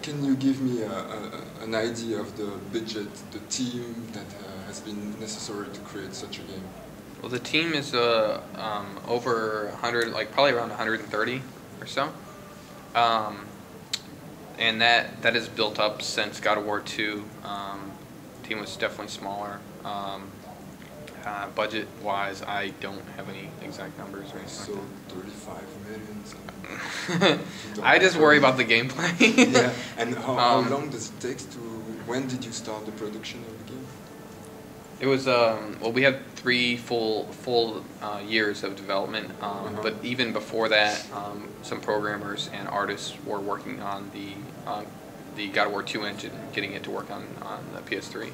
can you give me an idea of the budget, the team that has been necessary to create such a game? Well, the team is over 100, like probably around 130 or so. And that is built up since God of War 2. Team was definitely smaller. Budget-wise, I don't have any exact numbers or anything. So like 35 million. I just worry about the gameplay. Yeah, and how long does it take to? When did you start the production of the game? It was well, we had 3 full years of development, but even before that, some programmers and artists were working on the God of War 2 engine, getting it to work on the PS3,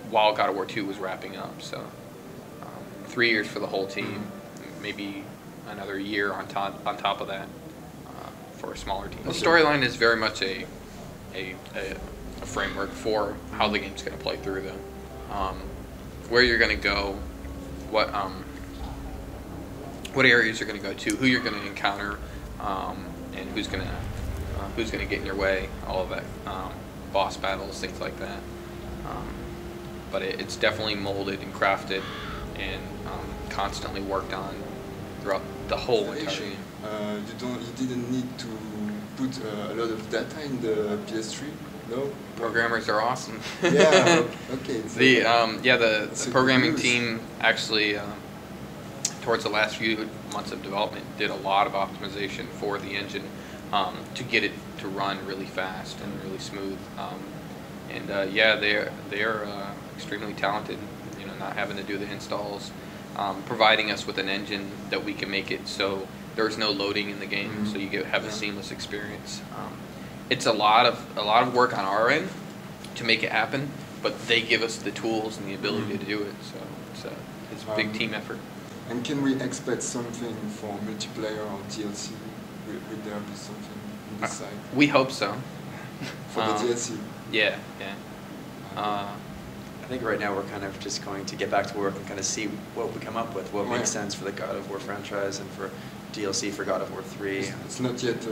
while God of War 2 was wrapping up. So 3 years for the whole team, maybe another year on top of that for a smaller team. The storyline is very much a framework for how the game's going to play through, though. Where you're going to go, what areas you're going to go to, who you're going to encounter, and who's going to get in your way, all of that, boss battles, things like that. But it's definitely molded and crafted and constantly worked on throughout the whole entire game. You didn't need to put a lot of data in the PS3. No. Programmers are awesome. Yeah. Okay. The programming team actually, towards the last few months of development, did a lot of optimization for the engine to get it to run really fast and really smooth. They're extremely talented. You know, not having to do the installs, providing us with an engine that we can make it so there's no loading in the game, so you have a seamless experience. It's a lot of work on our end to make it happen, but they give us the tools and the ability to do it. So it's a big team effort. And can we expect something for multiplayer or DLC? Will there be something on this side? We hope so. For the DLC? Yeah. I think right now we're kind of just going to get back to work and kind of see what we come up with, what makes sense for the God of War franchise and for DLC for God of War 3. It's not yet...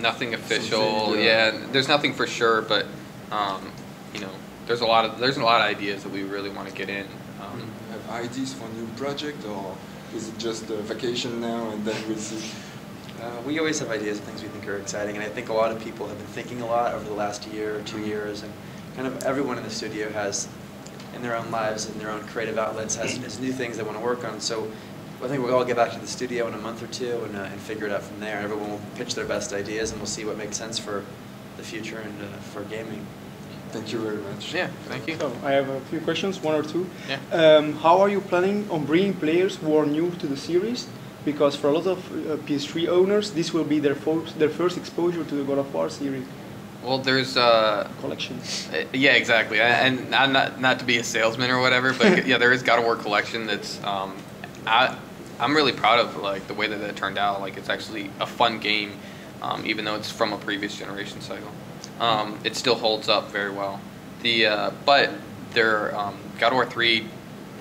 nothing official. Yeah, there's nothing for sure, but you know, there's a lot of ideas that we really want to get in. Have ideas for new project, or is it just a vacation now and then we'll see? We always have ideas of things we think are exciting, and I think a lot of people have been thinking a lot over the last year or 2 years, and kind of everyone in the studio has, in their own lives and their own creative outlets, has new things they want to work on. So I think we'll all get back to the studio in a month or two and figure it out from there. Everyone will pitch their best ideas, and we'll see what makes sense for the future and for gaming. Thank you very much. Yeah, thank you. So I have a few questions, 1 or 2. Yeah. How are you planning on bringing players who are new to the series? Because for a lot of PS3 owners, this will be their first exposure to the God of War series. Well, there's collection. Yeah, exactly. And not to be a salesman or whatever, but yeah, there is God of War collection that's I'm really proud of like the way that it turned out. Like, it's actually a fun game, even though it's from a previous generation cycle. It still holds up very well. But God of War 3,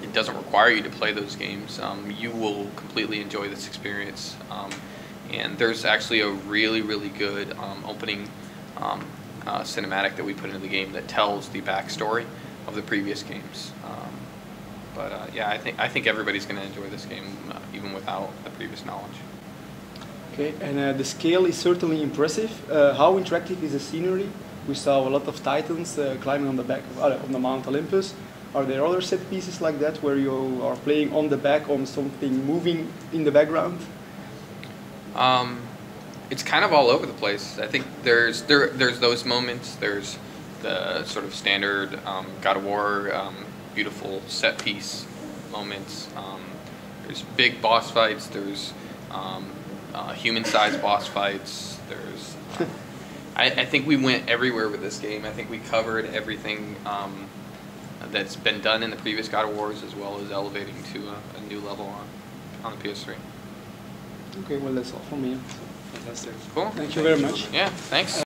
it doesn't require you to play those games. You will completely enjoy this experience. And there's actually a really good opening cinematic that we put into the game that tells the backstory of the previous games. Yeah, I think everybody's going to enjoy this game even without the previous knowledge. Okay, and the scale is certainly impressive. How interactive is the scenery? We saw a lot of titans climbing on the back of the Mount Olympus. Are there other set pieces like that where you are playing on the back on something moving in the background? It's kind of all over the place. I think there's those moments. There's the sort of standard God of War beautiful set piece moments. There's big boss fights. There's human-sized boss fights. There's I think we went everywhere with this game. I think we covered everything that's been done in the previous God of Wars, as well as elevating to a new level on the PS3. Okay, well, that's all from me. Fantastic. Cool. Thank you very much. Yeah, thanks.